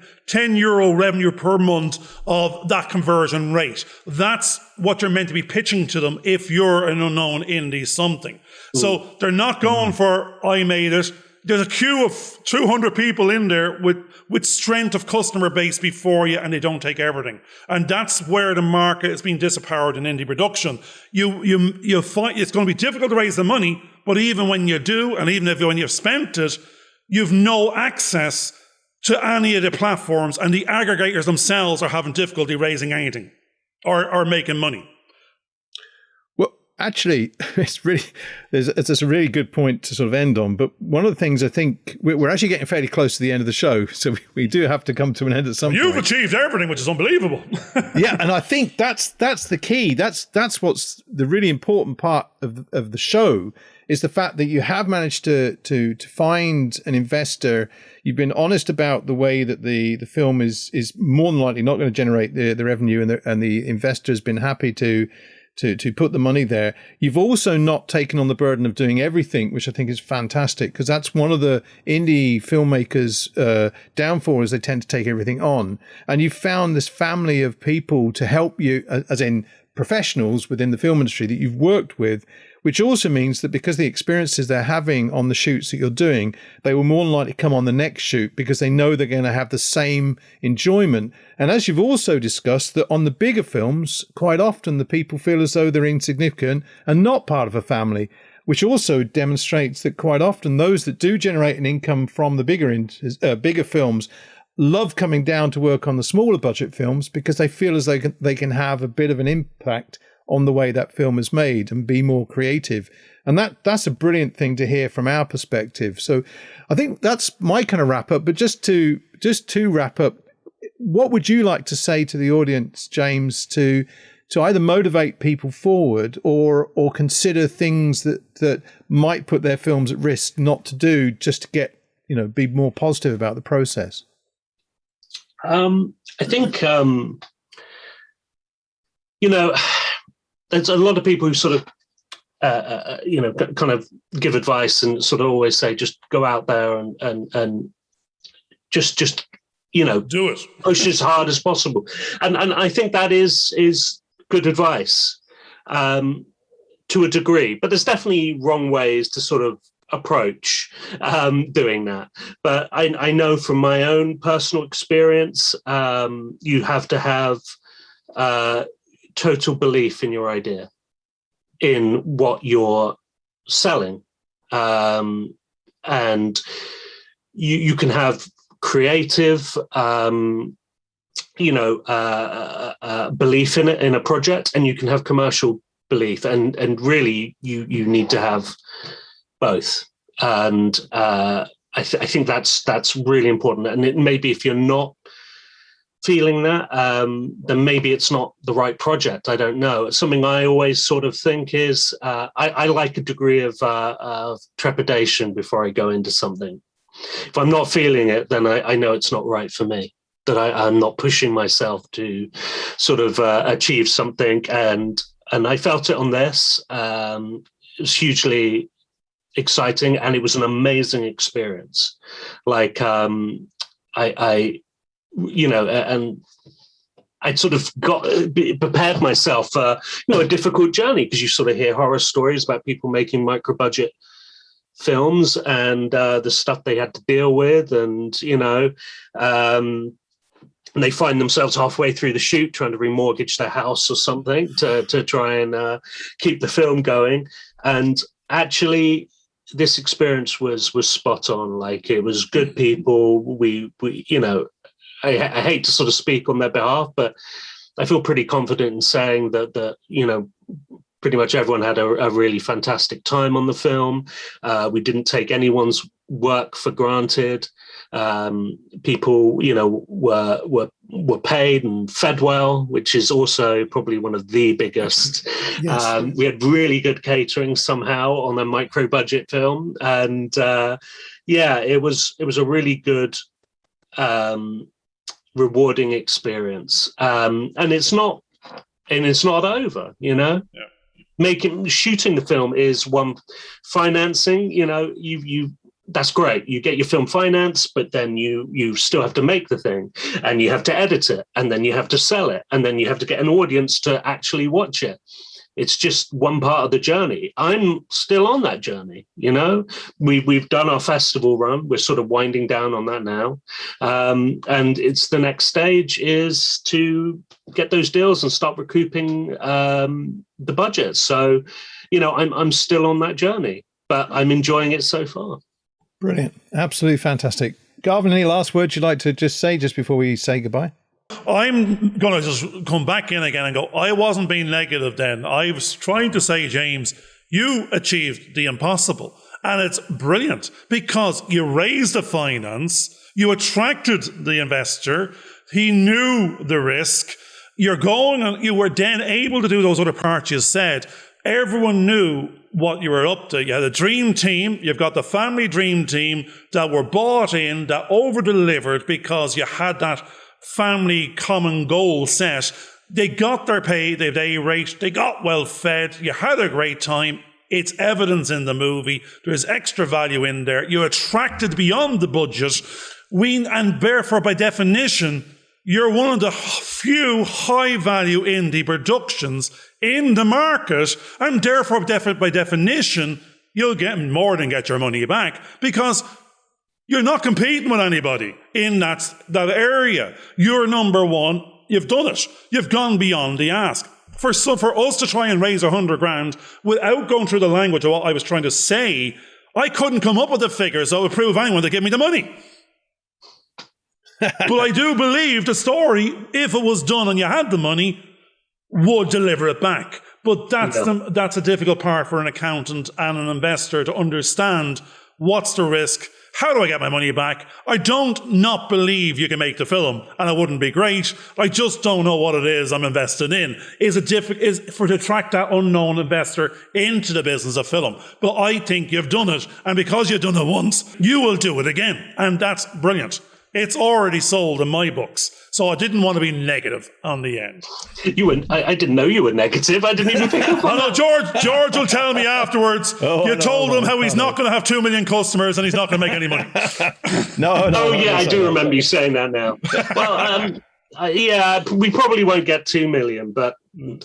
euro revenue per month of that conversion rate. That's what you're meant to be pitching to them if you're an unknown indie something. So they're not going for, I made it. There's a queue of 200 people in there with strength of customer base before you, and they don't take everything. And that's where the market is being disempowered in indie production. You find it's going to be difficult to raise the money, but even when you do, and even when you've spent it, you've no access to any of the platforms, and the aggregators themselves are having difficulty raising anything or making money. Actually, it's a really good point to sort of end on. But one of the things I think we're actually getting fairly close to the end of the show, so we do have to come to an end at some point. You've achieved everything, which is unbelievable. Yeah, and I think that's the key. That's what's the really important part of the show is the fact that you have managed to find an investor. You've been honest about the way that the film is more than likely not going to generate the revenue, and the investor has been happy to put the money there. You've also not taken on the burden of doing everything, which I think is fantastic, because that's one of the indie filmmakers' downfall is they tend to take everything on. And you've found this family of people to help you, as in professionals within the film industry that you've worked with, which also means that because the experiences they're having on the shoots that you're doing, they will more than likely come on the next shoot because they know they're going to have the same enjoyment. And as you've also discussed, that on the bigger films, quite often the people feel as though they're insignificant and not part of a family, which also demonstrates that quite often those that do generate an income from the bigger films love coming down to work on the smaller budget films because they feel as though they can have a bit of an impact on the way that film is made and be more creative. And that's a brilliant thing to hear from our perspective. So I think that's my kind of wrap up. But just to wrap up, what would you like to say to the audience, James, to either motivate people forward or consider things that might put their films at risk not to do, just to get, be more positive about the process? I think, there's a lot of people who sort of, kind of give advice and sort of always say, just go out there and just do it, push as hard as possible. And I think that is good advice to a degree, but there's definitely wrong ways to sort of approach doing that. But I know from my own personal experience, you have to have total belief in your idea, in what you're selling. And you can have creative, belief in it, in a project, and you can have commercial belief. And really, you need to have both. And I think that's really important. And it maybe if you're not feeling that, then maybe it's not the right project. I don't know. Something I always sort of think is I like a degree of trepidation before I go into something. If I'm not feeling it, then I know it's not right for me, that I'm not pushing myself to sort of achieve something. And I felt it on this. It was hugely exciting, and it was an amazing experience. Like and I sort of prepared myself for, a difficult journey, because you sort of hear horror stories about people making micro-budget films and the stuff they had to deal with, and, and they find themselves halfway through the shoot trying to remortgage their house or something to try and keep the film going. And actually, this experience was spot on. Like, it was good people. We I hate to sort of speak on their behalf, but I feel pretty confident in saying that pretty much everyone had a really fantastic time on the film. We didn't take anyone's work for granted. People, were paid and fed well, which is also probably one of the biggest. Yes. We had really good catering somehow on a micro budget film, and it was a really good, rewarding experience. And it's not over, Yeah. Shooting the film is one. Financing, you that's great. You get your film financed, but then you still have to make the thing, and you have to edit it, and then you have to sell it, and then you have to get an audience to actually watch it. It's just one part of the journey. I'm still on that journey. We've done our festival run. We're sort of winding down on that now, and it's the next stage is to get those deals and start recouping the budget. So, I'm still on that journey, but I'm enjoying it so far. Brilliant. Absolutely fantastic. Garvin, any last words you'd like to just say just before we say goodbye? I'm going to just come back in again and go, I wasn't being negative then. I was trying to say, James, you achieved the impossible. And it's brilliant because you raised the finance, you attracted the investor, he knew the risk, you're going and you were then able to do those other parts you said. Everyone knew what you were up to. You had a dream team. You've got the family dream team that were bought in, that over-delivered because you had that family common goal set. They got their pay, their day rate. They got well fed. You had a great time. It's evidence in the movie. There's extra value in there. You attracted beyond the budget. And therefore, by definition, you're one of the few high-value indie productions in the market, and therefore, by definition, you'll get more than get your money back because you're not competing with anybody in that area. You're number one. You've done it. You've gone beyond the ask. For us to try and raise 100 grand without going through the language of what I was trying to say, I couldn't come up with the figures that would prove anyone to give me the money. But I do believe the story, if it was done and you had the money, would deliver it back. But that's a difficult part for an accountant and an investor to understand. What's the risk? How do I get my money back? I don't not believe you can make the film, and it wouldn't be great. I just don't know what it is I'm invested in. Is to attract that unknown investor into the business of film. But I think you've done it, and because you've done it once, you will do it again, and that's brilliant. It's already sold in my books, so I didn't want to be negative on the end. I didn't know you were negative. I didn't even pick up on that. George will tell me afterwards. You told him how he's not going to have 2 million customers and he's not going to make any money. I do remember you saying that now. Well, we probably won't get 2 million, but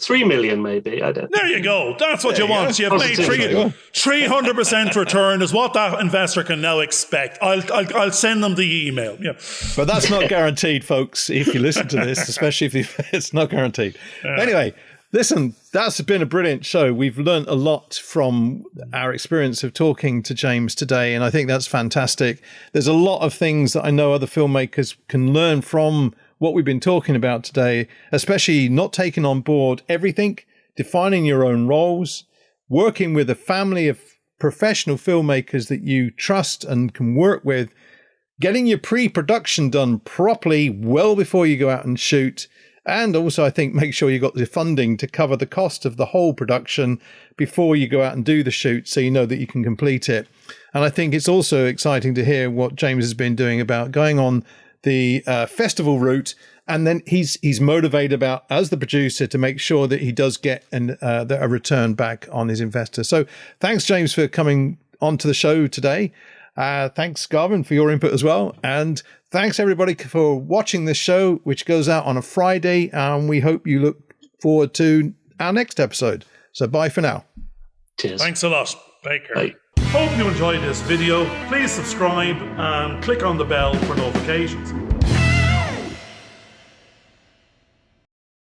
3 million maybe. I don't. There you go. That's what you want. You've made 300% return is what that investor can now expect. I'll send them the email. Yeah. But that's not guaranteed, folks. If you listen to this, especially if it's not guaranteed. Anyway, listen, that's been a brilliant show. We've learned a lot from our experience of talking to James today, and I think that's fantastic. There's a lot of things that I know other filmmakers can learn from what we've been talking about today, especially not taking on board everything, defining your own roles, working with a family of professional filmmakers that you trust and can work with, getting your pre-production done properly well before you go out and shoot. And also, I think, make sure you got the funding to cover the cost of the whole production before you go out and do the shoot, so you know that you can complete it. And I think it's also exciting to hear what James has been doing about going on the festival route, and then he's motivated about, as the producer, to make sure that he does get a return back on his investor. So thanks, James, for coming onto the show today. Thanks, Garvin, for your input as well. And thanks, everybody, for watching this show, which goes out on a Friday. And we hope you look forward to our next episode. So bye for now. Cheers. Thanks a lot. Take care. Bye. Hope you enjoyed this video. Please subscribe and click on the bell for notifications.